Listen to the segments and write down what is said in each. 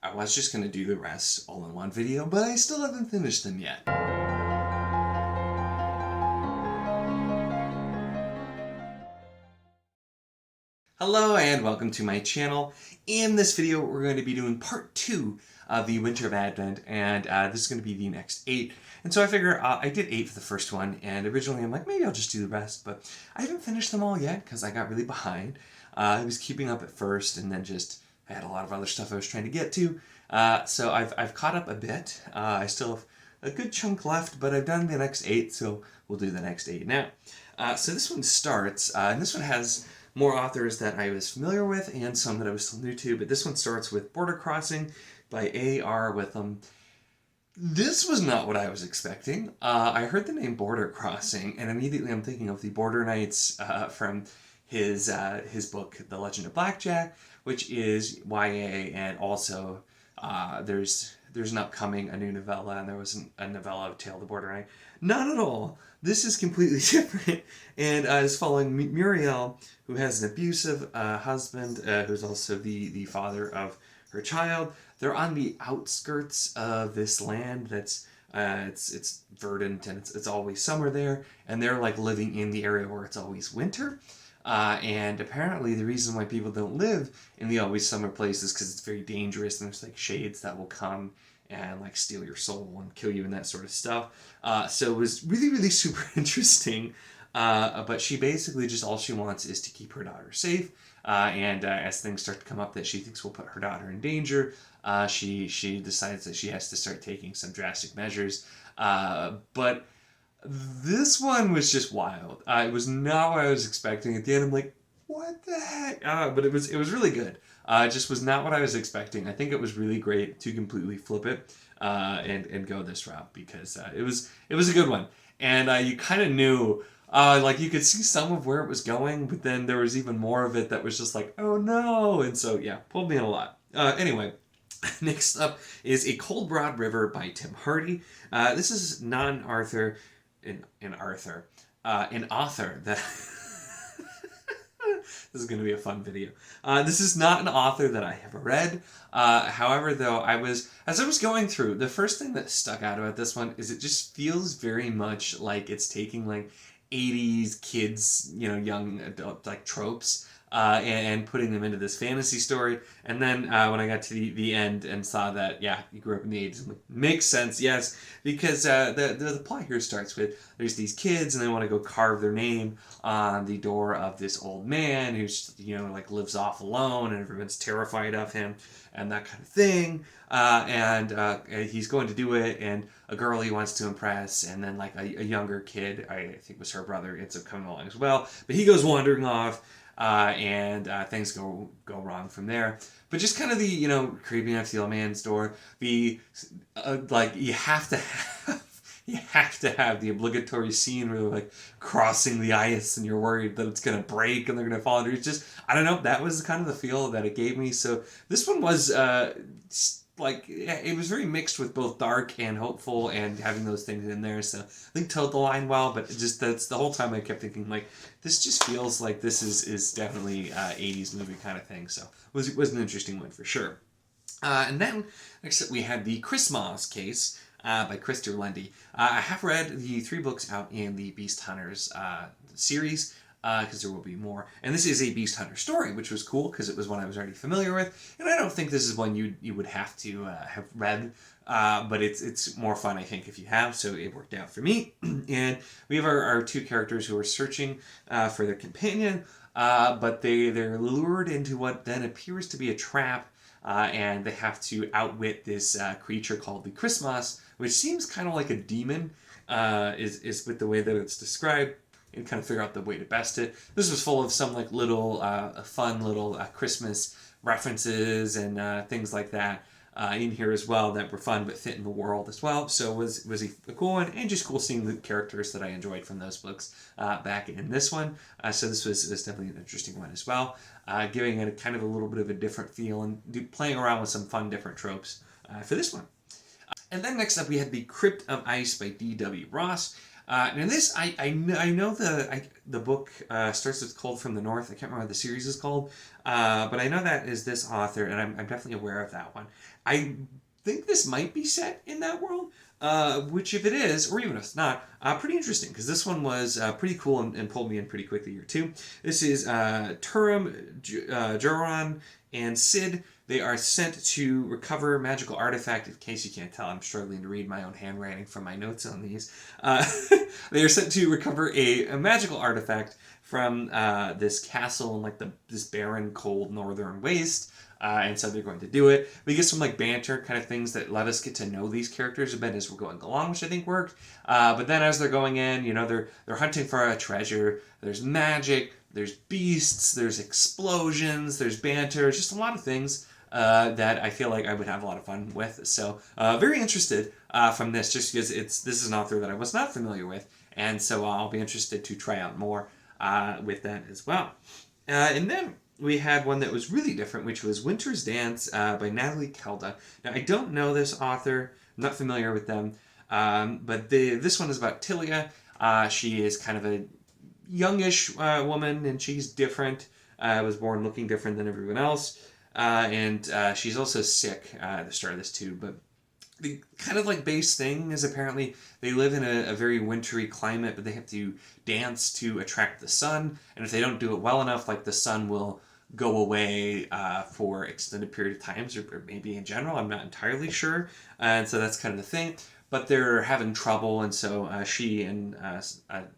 I was just going to do the rest all in one video, but I still haven't finished them yet. Hello and welcome to my channel. In this video we're going to be doing part 2 of the Winter of Advent, and this is going to be the next 8. And so I figure I did 8 for the first one, and originally I'm like, maybe I'll just do the rest, but I haven't finished them all yet because I got really behind. I was keeping up at first, and then just I had a lot of other stuff I was trying to get to. So I've caught up a bit. I still have a good chunk left, but I've done the next 8, so we'll do the next 8 now. So this one starts, and this one has more authors that I was familiar with and some that I was still new to, but this one starts with Border Crossing by A.R. Witham. This was not what I was expecting. I heard the name Border Crossing, and immediately I'm thinking of the Border Knights from his book, The Legend of Blackjack, which is YA, and also there's an upcoming, a new novella, and there was a novella of Tale of the Border Knight. Not at all. This is completely different, and is following Muriel, who has an abusive husband, who's also the father of her child. They're on the outskirts of this land that's it's verdant, and it's always summer there, and they're like living in the area where it's always winter. And apparently the reason why people don't live in the always summer place is because it's very dangerous, and there's like shades that will come and like steal your soul and kill you and that sort of stuff. So it was really, really super interesting. But she basically just, all she wants is to keep her daughter safe. And as things start to come up that she thinks will put her daughter in danger, she decides that she has to start taking some drastic measures. But this one was just wild. It was not what I was expecting. At the end, I'm like, what the heck? But it was really good. It just was not what I was expecting. I think it was really great to completely flip it and go this route, because it was a good one. And you kind of knew, like you could see some of where it was going, but then there was even more of it that was just like, oh no. And so yeah, pulled me in a lot. Anyway. Next up is A Cold Broad River by Tim Hardy. This is not an author that this is going to be a fun video. This is not an author that I have read. However, though, as I was going through, the first thing that stuck out about this one is it just feels very much like it's taking like 80s kids, young adult like tropes, and putting them into this fantasy story. And then when I got to the end and saw that, yeah, you grew up in the 80s, like, makes sense, yes, because the plot here starts with there's these kids, and they want to go carve their name on the door of this old man who's, like lives off alone, and everyone's terrified of him and that kind of thing. And he's going to do it, and a girl he wants to impress, and then like a younger kid, I think was her brother, ends up coming along as well. But he goes wandering off, and things go wrong from there. But just kind of the, creeping up to the old man's door, like you have to have the obligatory scene where they're like crossing the ice and you're worried that it's going to break and they're going to fall under. It's just, I don't know, that was kind of the feel that it gave me. So this one was like, it was very mixed with both dark and hopeful, and having those things in there. So I think toed the line well, but that's the whole time I kept thinking, like, this just feels like this is definitely 80s movie kind of thing. So it was an interesting one for sure. And then next up we had The Christmas Case by Christopher Lundy. I have read the 3 books out in the Beast Hunters series, because there will be more. And this is a Beast Hunter story, which was cool because it was one I was already familiar with. And I don't think this is one you would have to have read, but it's more fun, I think, if you have. So it worked out for me. And we have our 2 characters who are searching for their companion, but they're lured into what then appears to be a trap, and they have to outwit this creature called the Christmas, which seems kind of like a demon, is with the way that it's described, and kind of figure out the way to best it. This was full of some like little fun little Christmas references and things like that in here as well that were fun but fit in the world as well. So was a cool one, and just cool seeing the characters that I enjoyed from those books back in this one. So this was definitely an interesting one as well, giving it a kind of a little bit of a different feel and playing around with some fun different tropes for this one. And then next up we had The Crypt of Ice by D.W. Ross. And this, I know the book starts with Cold from the North. I can't remember what the series is called, but I know that is this author, and I'm definitely aware of that one. I think this might be set in that world, which if it is, or even if it's not, pretty interesting, because this one was pretty cool and pulled me in pretty quickly here too. This is Turum, Joran, and Sid. They are sent to recover magical artifact. In case you can't tell, I'm struggling to read my own handwriting from my notes on these. They are sent to recover a magical artifact from this castle in like this barren, cold northern waste. And so they're going to do it. We get some like banter kind of things that let us get to know these characters a bit as we're going along, which I think worked. But then as they're going in, they're hunting for a treasure. There's magic. There's beasts. There's explosions. There's banter. Just a lot of things that I feel like I would have a lot of fun with. So very interested from this, just because this is an author that I was not familiar with, and so I'll be interested to try out more with that as well. And then we had one that was really different, which was Winter's Dance by Natalie Kelda. Now, I don't know this author. I'm not familiar with them. But this one is about Tilia. She is kind of a youngish woman, and she's different. Was born looking different than everyone else. And she's also sick at the start of this too. But the kind of like base thing is apparently they live in a very wintry climate, but they have to dance to attract the sun. And if they don't do it well enough, like the sun will go away for extended period of times, or maybe in general, I'm not entirely sure. And so that's kind of the thing. But they're having trouble, and so she and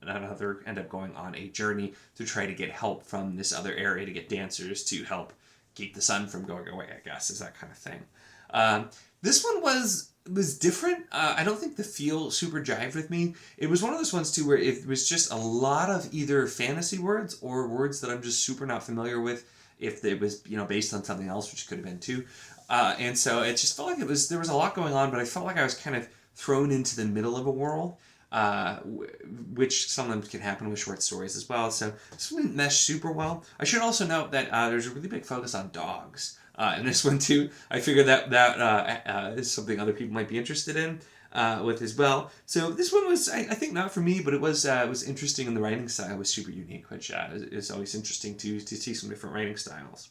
another end up going on a journey to try to get help from this other area to get dancers to help keep the sun from going away, I guess, is that kind of thing. This one was different. I don't think the feel super jived with me. It was one of those ones, too, where it was just a lot of either fantasy words or words that I'm just super not familiar with, if it was, based on something else, which could have been, too. And so it just felt like there was a lot going on, but I felt like I was kind of thrown into the middle of a world, which sometimes can happen with short stories as well. So this didn't mesh super well. I should also note that there's a really big focus on dogs in this one too. I figured that is something other people might be interested in with as well. So this one was, I think, not for me, but it was interesting, and the writing style was super unique, which is always interesting to see some different writing styles.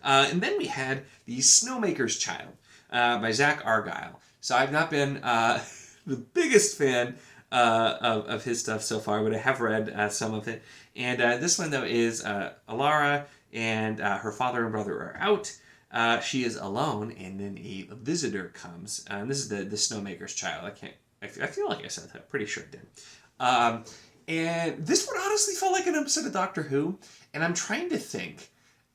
And then we had The Snowmaker's Child by Zach Argyle. So I've not been the biggest fan of his stuff so far, but I have read some of it. And this one, though, is Alara and her father and brother are out. She is alone, and then a visitor comes. And this is the Snowmaker's Child. I feel like I said that. Pretty sure I did. And this one honestly felt like an episode of Doctor Who. And I'm trying to think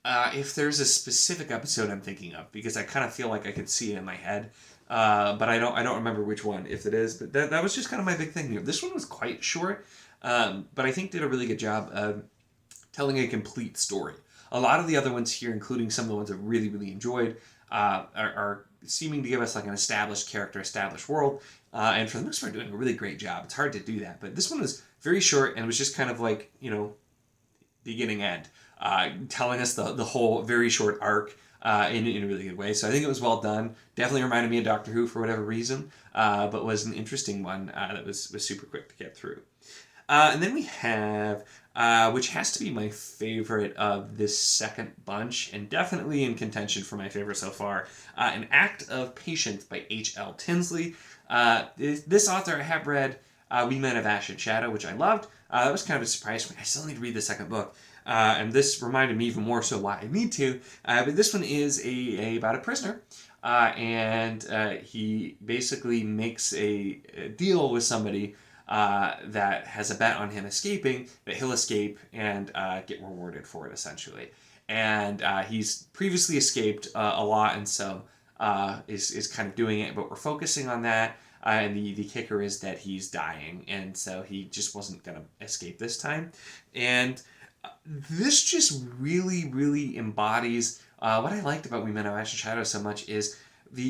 if there's a specific episode I'm thinking of, because I kind of feel like I could see it in my head. But I don't remember which one, if it is. But that was just kind of my big thing here. This one was quite short, but I think did a really good job of telling a complete story. A lot of the other ones here, including some of the ones I've really, really enjoyed, are seeming to give us like an established character, established world, and for the most part doing a really great job. It's hard to do that, but this one was very short and was just kind of like, beginning end, telling us the whole very short arc in a really good way. So I think it was well done. Definitely reminded me of Doctor Who for whatever reason, but was an interesting one that was super quick to get through. And then we have, which has to be my favorite of this second bunch, and definitely in contention for my favorite so far, An Act of Patience by H.L. Tinsley. This author I have read We Men of Ash and Shadow, which I loved. That was kind of a surprise for me. I still need to read the second book. And this reminded me even more so why I need to. But this one is about a prisoner. And he basically makes a deal with somebody that has a bet on him escaping, that he'll escape and get rewarded for it, essentially. And he's previously escaped a lot, and so is kind of doing it, but we're focusing on that. And the kicker is that he's dying, and so he just wasn't going to escape this time. And this just really, really embodies what I liked about We Men of Ash and Shadow so much is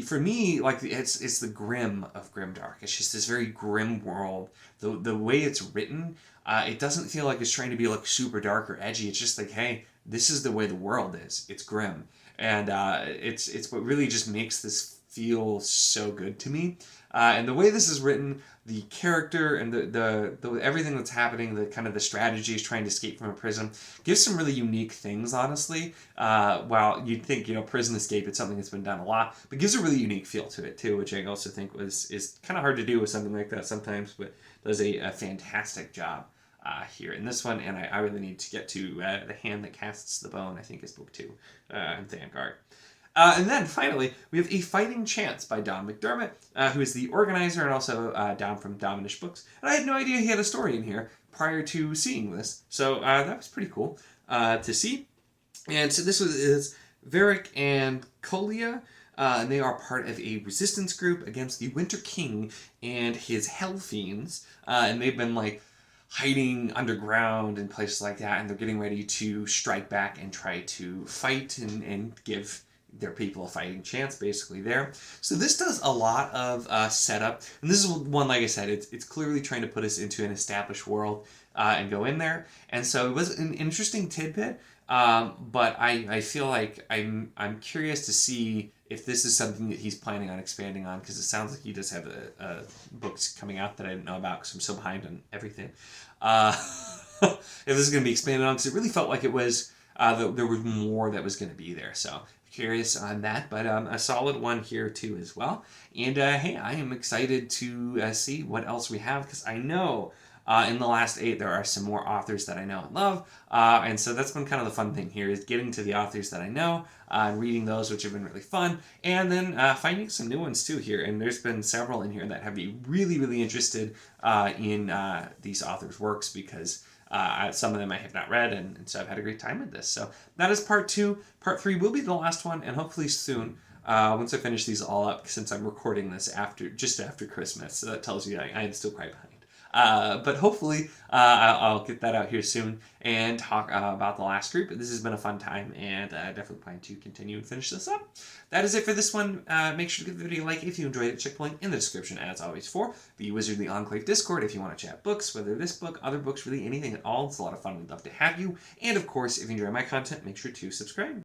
for me, like it's the grim of grimdark. It's just this very grim world. The way it's written, it doesn't feel like it's trying to be like super dark or edgy. It's just like, hey, this is the way the world is. It's grim, and it's what really just makes this feel so good to me. And the way this is written, the character and the everything that's happening, the kind of the strategies trying to escape from a prison, gives some really unique things, honestly. While you'd think, prison escape, it's something that's been done a lot, but gives a really unique feel to it too, which I also think is kind of hard to do with something like that sometimes, but does a fantastic job here in this one. And I really need to get to The Hand That Casts the Bone, I think is book 2 in Vanguard. And then finally, we have A Fighting Chance by Don McDermott, who is the organizer and also Don from Dominish Books. And I had no idea he had a story in here prior to seeing this. So that was pretty cool to see. And so this is Varric and Colia. And they are part of a resistance group against the Winter King and his Hell Fiends. And they've been hiding underground and places like that. And they're getting ready to strike back and try to fight and give their people a fighting chance, basically, there. So this does a lot of setup, and this is one, like I said, it's clearly trying to put us into an established world and go in there. And so it was an interesting tidbit, but I feel like I'm curious to see if this is something that he's planning on expanding on, because it sounds like he does have books coming out that I didn't know about because I'm so behind on everything. If this is going to be expanded on, because it really felt like it was there was more that was going to be there. So curious on that, but a solid one here too as well. And hey, I am excited to see what else we have, because I know in the last 8 there are some more authors that I know and love, and so that's been kind of the fun thing here, is getting to the authors that I know and reading those, which have been really fun, and then finding some new ones too here. And there's been several in here that have me really interested in these authors' works, because some of them I have not read, and so I've had a great time with this. So that is part 2. Part 3 will be the last one, and hopefully soon, once I finish these all up, since I'm recording this just after Christmas, so that tells you I am still quite behind. But hopefully I'll get that out here soon and talk about the last group. This has been a fun time, and I definitely plan to continue and finish this up. That is it for this one. Make sure to give the video a like if you enjoyed it. Check the link in the description, as always, for the Wizardly Enclave Discord if you want to chat books, whether this book, other books, really anything at all. It's a lot of fun. We'd love to have you. And of course, if you enjoy my content, make sure to subscribe.